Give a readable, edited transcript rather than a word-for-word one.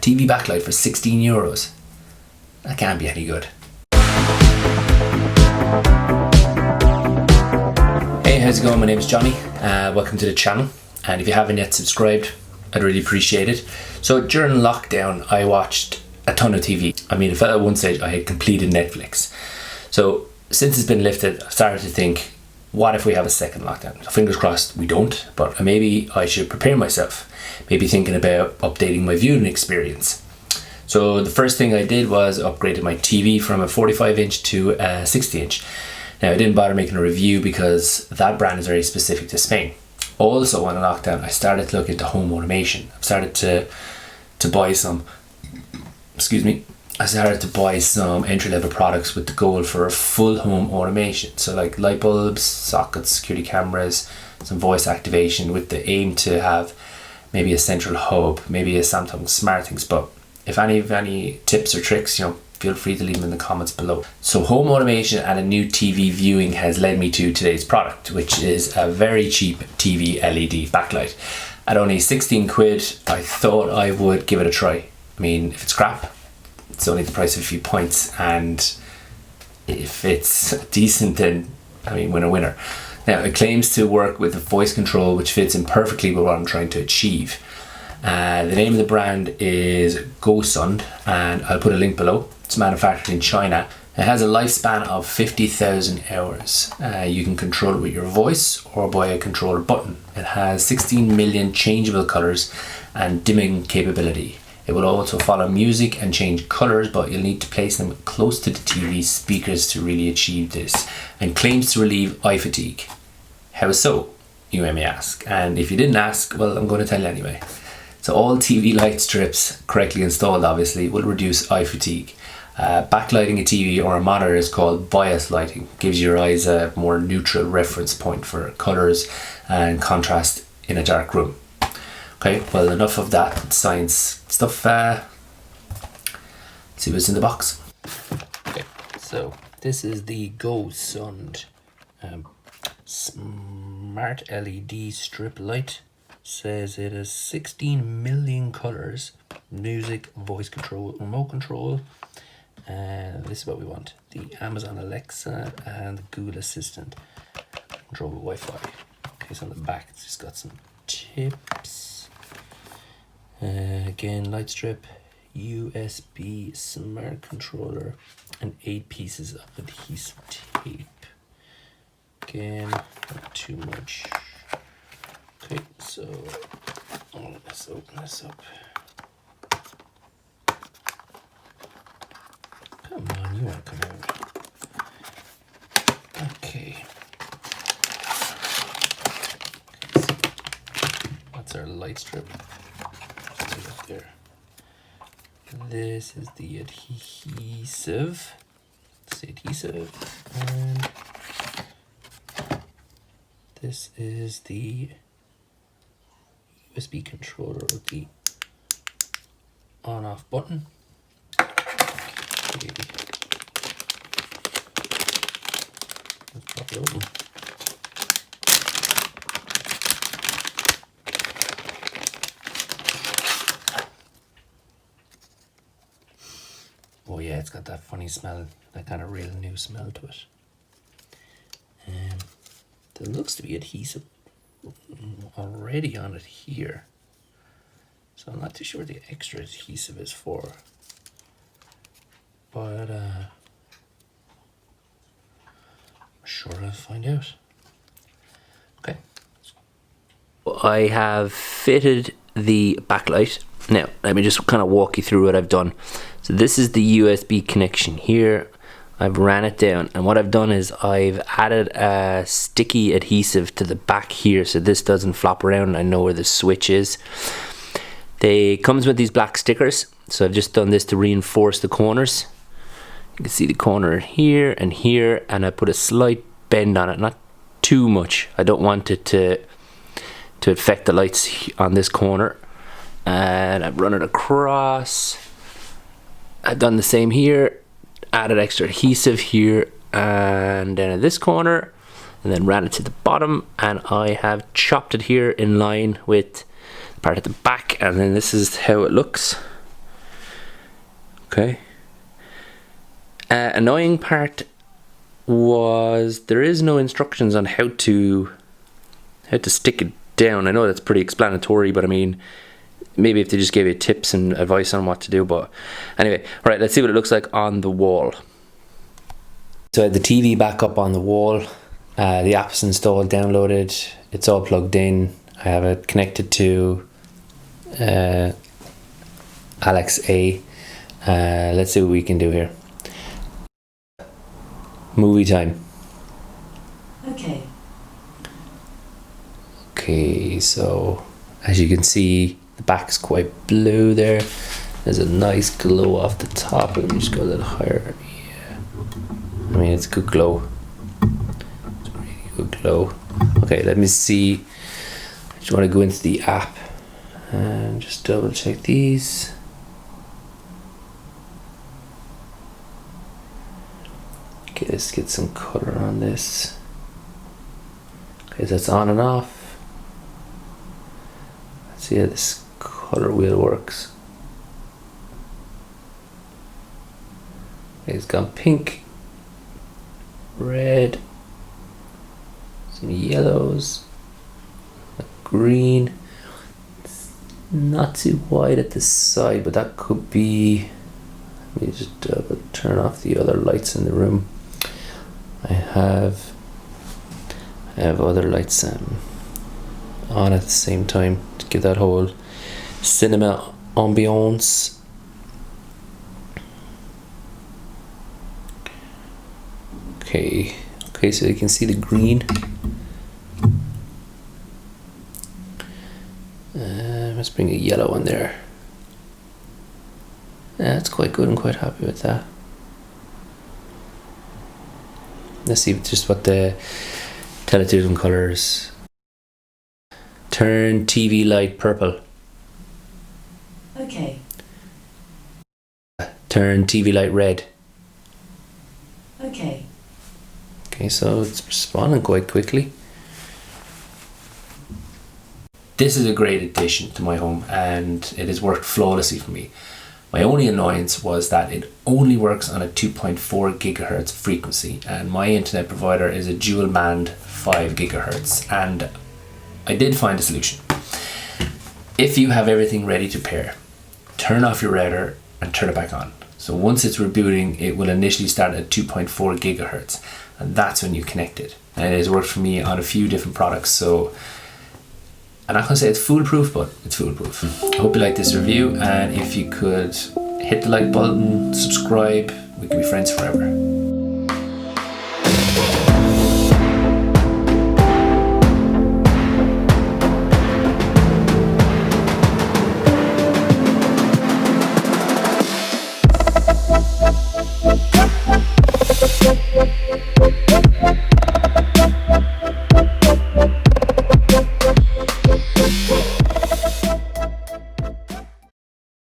TV backlight for €16. That can't be any good. Hey, how's it going? My name is Johnny. Welcome to the channel. And if you haven't yet subscribed, I'd really appreciate it. So during lockdown, I watched a ton of TV. I mean, I felt at one stage I had completed Netflix. So since it's been lifted, I've started to think, what if we have a second lockdown? So fingers crossed we don't, but maybe I should prepare myself. Maybe thinking about updating my viewing experience. So the first thing I did was upgraded my TV from a 45-inch to a 60-inch. Now, I didn't bother making a review because that brand is very specific to Spain. Also, on a lockdown, I started to look into home automation. I started to buy some, I started to buy some entry-level products with the goal for a full home automation. So like light bulbs, sockets, security cameras, some voice activation with the aim to have maybe a central hub, maybe a Samsung SmartThings. But if any tips or tricks, feel free to leave them in the comments below. So home automation and a new TV viewing has led me to today's product, which is a very cheap TV LED backlight. At only 16 quid, I thought I would give it a try. I mean, if it's crap, it's only the price of a few points, and if it's decent, then winner. Now, it claims to work with a voice control which fits in perfectly with what I'm trying to achieve. The name of the brand is GoSund, and I'll put a link below. It's manufactured in China. It has a lifespan of 50,000 hours. You can control it with your voice or by a controller button. It has 16 million changeable colors and dimming capability. It will also follow music and change colors, but you'll need to place them close to the TV speakers to really achieve this, and claims to relieve eye fatigue. How so, you may ask? And if you didn't ask, well, I'm going to tell you anyway. So all TV light strips, correctly installed obviously, will reduce eye fatigue. Backlighting a TV or a monitor is called bias lighting. Gives your eyes a more neutral reference point for colors and contrast in a dark room. Okay, well, enough of that science stuff. See what's in the box. Okay, so this is the GoSund Smart LED strip light. Says it has 16 million colors, music, voice control, remote control, and this is what we want: the Amazon Alexa and the Google Assistant. Control with Wi-Fi. Okay, so on the back it's just got some tips. Again, light strip, USB smart controller, and 8 pieces of adhesive tape. Again, not too much. Okay, so let's open this up. Come on, you want to come out. Okay. That's our light strip. Up there. This is the adhesive. Let's say adhesive. And this is the USB controller with the on-off button. Okay. Let's pop it open. Oh yeah, it's got that funny smell, that kind of real new smell to it. There looks to be adhesive already on it here, so I'm not too sure what the extra adhesive is for, but I'm sure I'll find out. Okay, I have fitted the backlight. Now let me just kind of walk you through what I've done. So this is the USB connection here. I've ran it down, and what I've done is I've added a sticky adhesive to the back here so this doesn't flop around and I know where the switch is. They comes with these black stickers, so I've just done this to reinforce the corners. You can see the corner here, and I put a slight bend on it, not too much. I don't want it to affect the lights on this corner. And I've run it across. I've done the same here, added extra adhesive here and then in this corner, and then ran it to the bottom, and I have chopped it here in line with part at the back, and then this is how it looks. Okay. Annoying part was there is no instructions on how to stick it down. I know that's pretty explanatory, but I mean, maybe if they just gave you tips and advice on what to do. But anyway, right, let's see what it looks like on the wall. So I had the TV back up on the wall. The app's installed, downloaded. It's all plugged in. I have it connected to Alexa. Let's see what we can do here. Movie time. Okay, so as you can see, the back's quite blue there. There's a nice glow off the top. Let me just go a little higher. Yeah, I mean, it's a good glow. It's a really good glow. Okay, let me see. I just want to go into the app and just double check these. Okay, let's get some color on this. Okay, so that's on and off. Let's see how this color wheel works. Okay, it's gone pink, red, some yellows, green. It's not too wide at the side, but that could be. Let me just turn off the other lights in the room. I have other lights on at the same time to give that whole cinema ambiance. Okay, so you can see the green. Let's bring a yellow in there. Yeah, that's quite good. I'm quite happy with that. Let's see just what the Television colors. Turn TV light purple. Okay. Turn TV light red. Okay. Okay, so it's responding quite quickly. This is a great addition to my home and it has worked flawlessly for me. My only annoyance was that it only works on a 2.4 gigahertz frequency and my internet provider is a dual band 5 gigahertz, and I did find a solution. If you have everything ready to pair, turn off your router and turn it back on. So once it's rebooting, it will initially start at 2.4 gigahertz and that's when you connect it. And it has worked for me on a few different products, so I'm not going to say it's foolproof, but it's foolproof. I hope you like this review, and if you could hit the like button, subscribe, we can be friends forever.